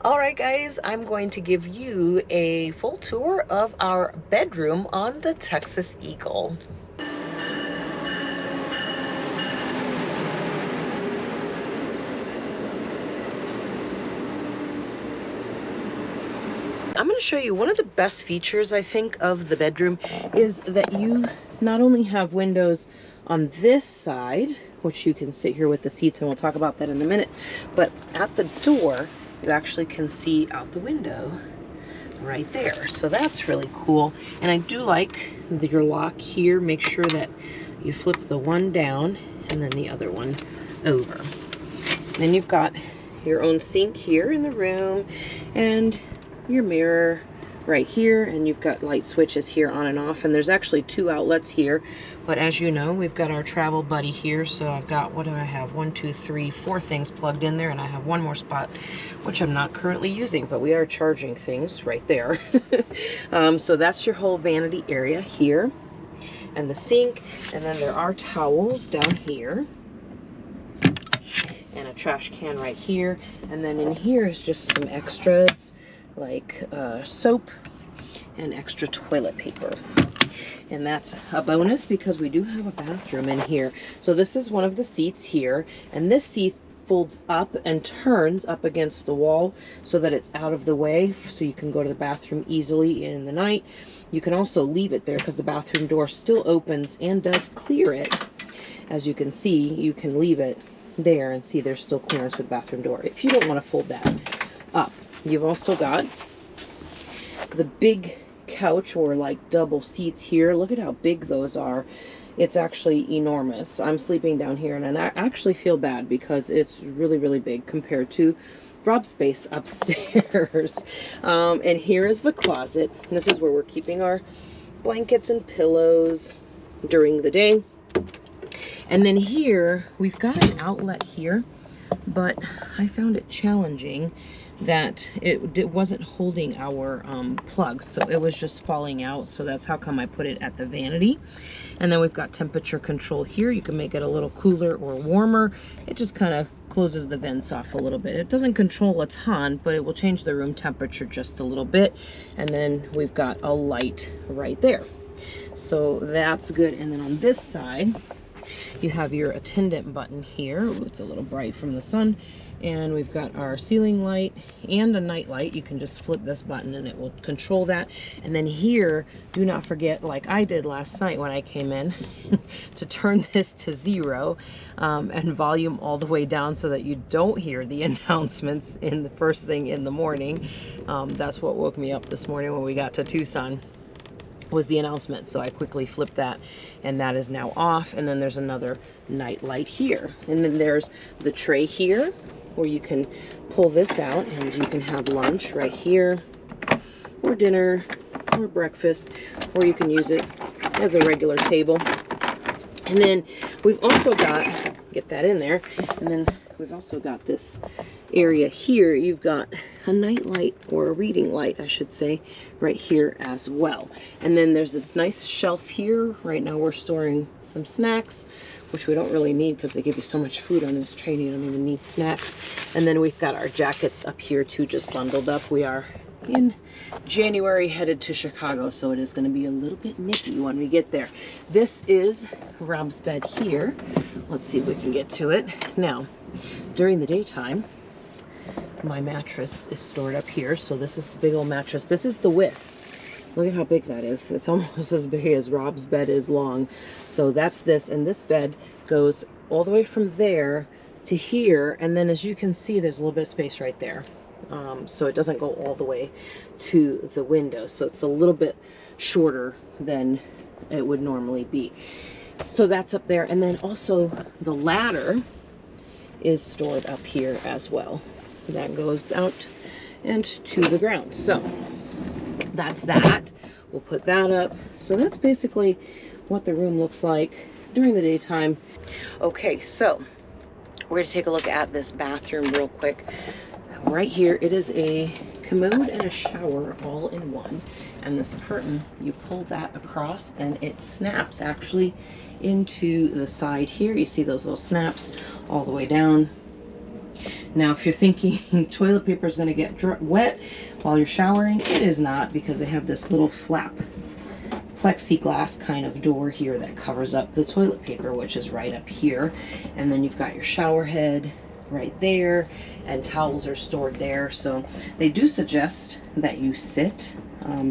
All right, guys, I'm going to give you a full tour of our bedroom on the Texas Eagle. I'm going to show you one of the best features, I think, of the bedroom is that you not only have windows on this side, which you can sit here with the seats, and we'll talk about that in a minute, but at the door, you actually can see out the window right there. So that's really cool. And I do like your lock here. Make sure that you flip the one down and then the other one over. Then you've got your own sink here in the room and your mirror right here, and you've got light switches here on and off, and there's actually 2 outlets here, but as you know, we've got our travel buddy here, so I've got, what do I have, 1, 2, 3, 4 things plugged in there, and I have one more spot which I'm not currently using, but we are charging things right there. So that's your whole vanity area here, and the sink, and then there are towels down here and a trash can right here, and then in here is just some extras like soap and extra toilet paper. And that's a bonus because we do have a bathroom in here. So this is one of the seats here, and this seat folds up and turns up against the wall so that it's out of the way, so you can go to the bathroom easily in the night. You can also leave it there because the bathroom door still opens and does clear it. As you can see, you can leave it there and see there's still clearance for the bathroom door if you don't want to fold that up. You've also got the big couch or like double seats here. Look at how big those are. It's actually enormous. I'm sleeping down here and I actually feel bad because it's really, really big compared to Rob's space upstairs. And here is the closet. This is where we're keeping our blankets and pillows during the day. And then here, we've got an outlet here, but I found it challenging that it wasn't holding our plugs, so it was just falling out, so that's how come I put it at the vanity. And then we've got temperature control here. You can make it a little cooler or warmer. It just kind of closes the vents off a little bit. It doesn't control a ton, but it will change the room temperature just a little bit. And then we've got a light right there, so that's good. And then on this side, you have your attendant button here. Ooh, it's a little bright from the sun. And we've got our ceiling light and a night light. You can just flip this button and it will control that. And then here, do not forget, like I did last night when I came in, to turn this to 0 and volume all the way down so that you don't hear the announcements in the first thing in the morning. That's what woke me up this morning when we got to Tucson, was the announcement. So I quickly flipped that and that is now off. And then there's another night light here. And then there's the tray here where you can pull this out and you can have lunch right here, or dinner, or breakfast, or you can use it as a regular table. And then we've also got, get that in there, and then we've also got this area here. You've got a night light, or a reading light, I should say, right here as well. And then there's this nice shelf here. Right now we're storing some snacks, which we don't really need because they give you so much food on this train, you don't even need snacks. And then we've got our jackets up here too, just bundled up. We are in January headed to Chicago, so it is going to be a little bit nippy when we get there. This is Rob's bed here. Let's see if we can get to it. Now, during the daytime, my mattress is stored up here. So this is the big old mattress. This is the width. Look at how big that is. It's almost as big as Rob's bed is long. So that's this, and this bed goes all the way from there to here, and then as you can see, there's a little bit of space right there. So it doesn't go all the way to the window. So it's a little bit shorter than it would normally be. So that's up there. And then also the ladder is stored up here as well. That goes out and to the ground. So that's that. We'll put that up. So that's basically what the room looks like during the daytime. Okay, so we're gonna take a look at this bathroom real quick. Right here, it is a commode and a shower all in one. And this curtain, you pull that across and it snaps actually into the side here. You see those little snaps all the way down. Now, if you're thinking toilet paper is going to get wet while you're showering, it is not, because they have this little flap plexiglass kind of door here that covers up the toilet paper, which is right up here. And then you've got your shower head right there, and towels are stored there. So they do suggest that you sit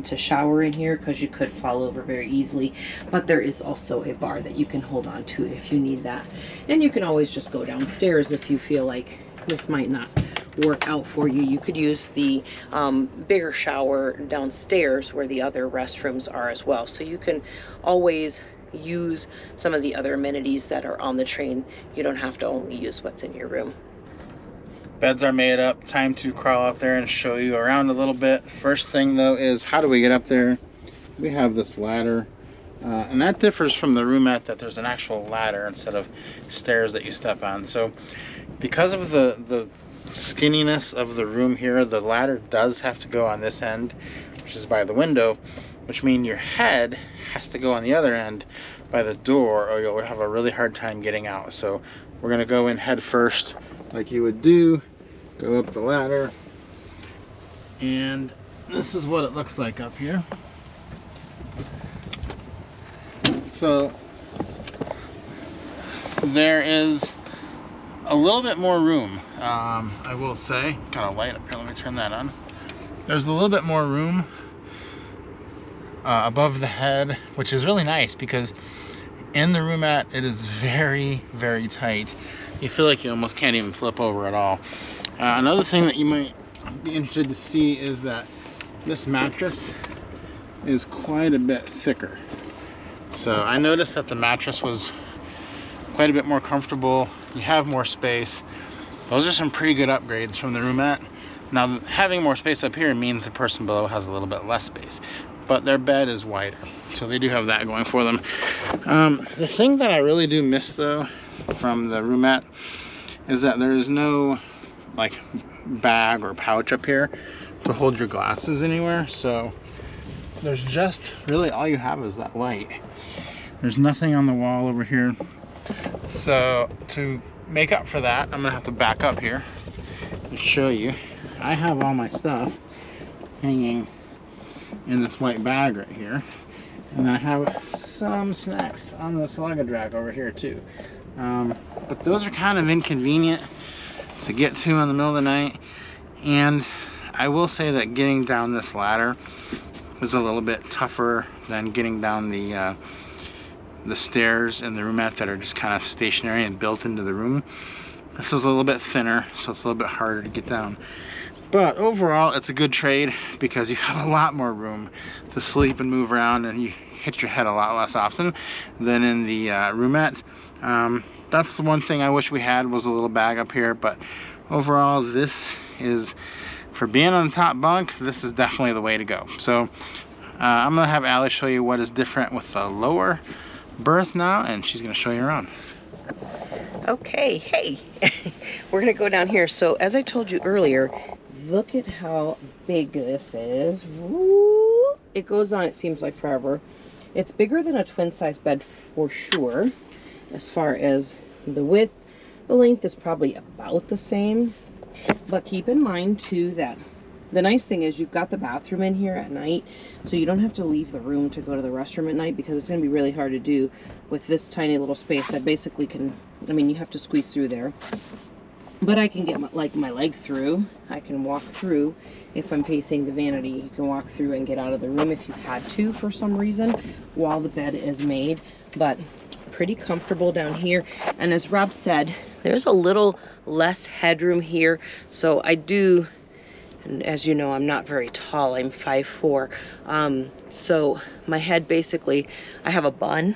to shower in here, because you could fall over very easily, but there is also a bar that you can hold on to if you need that. And you can always just go downstairs if you feel like this might not work out for you. You could use the bigger shower downstairs where the other restrooms are as well. So you can always use some of the other amenities that are on the train. You don't have to only use what's in your room. Beds are made up. Time to crawl up there and show you around a little bit. First thing though is, how do we get up there? We have this ladder, and that differs from the roomette, that there's an actual ladder instead of stairs that you step on. So because of the skinniness of the room here, the ladder does have to go on this end, which is by the window, which means your head has to go on the other end by the door, or you'll have a really hard time getting out. So we're gonna go in head first, like you would do, go up the ladder, and this is what it looks like up here. So there is a little bit more room, I will say. Got a light up here, let me turn that on. There's a little bit more room above the head, which is really nice, because in the roomette it is very, very tight. You feel like you almost can't even flip over at all. Another thing that you might be interested to see is that this mattress is quite a bit thicker. So I noticed that the mattress was quite a bit more comfortable. You have more space. Those are some pretty good upgrades from the roomette. Now, having more space up here means the person below has a little bit less space, but their bed is wider, so they do have that going for them. The thing that I really do miss though from the roomette is that there is no like bag or pouch up here to hold your glasses anywhere. So there's just really, all you have is that light. There's nothing on the wall over here. So to make up for that, I'm gonna have to back up here and show you. I have all my stuff hanging in this white bag right here, and I have some snacks on this luggage rack over here too. But those are kind of inconvenient to get to in the middle of the night, and I will say that getting down this ladder was a little bit tougher than getting down the stairs in the roomette that are just kind of stationary and built into the room. This is a little bit thinner, so it's a little bit harder to get down. But overall, it's a good trade, because you have a lot more room to sleep and move around, and you hit your head a lot less often than in the roomette. That's the one thing I wish we had, was a little bag up here. But overall, this is, for being on the top bunk, this is definitely the way to go. So I'm gonna have Allie show you what is different with the lower berth now, and she's gonna show you around. Okay, hey, we're gonna go down here. So as I told you earlier, look at how big this is. Woo! It goes on, it seems like forever. It's bigger than a twin size bed for sure. As far as the width, the length is probably about the same. But keep in mind too that the nice thing is you've got the bathroom in here at night, so you don't have to leave the room to go to the restroom at night, because it's going to be really hard to do with this tiny little space. I basically can, I mean, you have to squeeze through there, but I can get my leg through. I can walk through if I'm facing the vanity. You can walk through and get out of the room if you had to for some reason while the bed is made. But pretty comfortable down here. And as Rob said, there's a little less headroom here. So I do, and as you know, I'm not very tall. I'm 5'4". So my head basically, I have a bun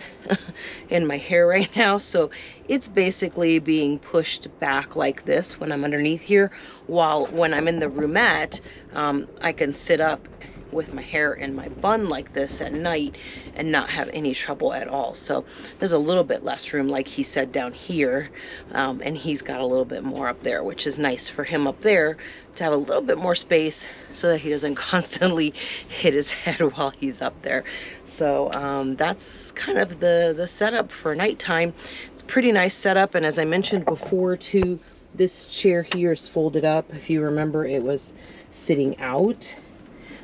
in my hair right now. So it's basically being pushed back like this when I'm underneath here. While when I'm in the roomette, I can sit up with my hair in my bun like this at night and not have any trouble at all. So there's a little bit less room, like he said, down here, and he's got a little bit more up there, which is nice for him up there to have a little bit more space so that he doesn't constantly hit his head while he's up there. So that's kind of the setup for nighttime. It's a pretty nice setup, and as I mentioned before too, This chair here is folded up. If you remember, it was sitting out.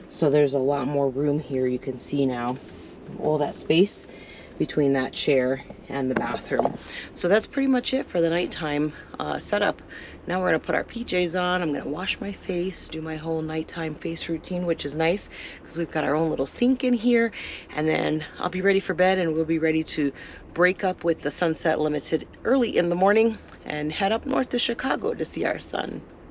So there's a lot more room here. You can see now all that space between that chair and the bathroom. So that's pretty much it for the nighttime setup. Now we're gonna put our PJs on. I'm gonna wash my face, do my whole nighttime face routine, which is nice because we've got our own little sink in here. And then I'll be ready for bed, and we'll be ready to break up with the Sunset Limited early in the morning and head up north to Chicago to see our son.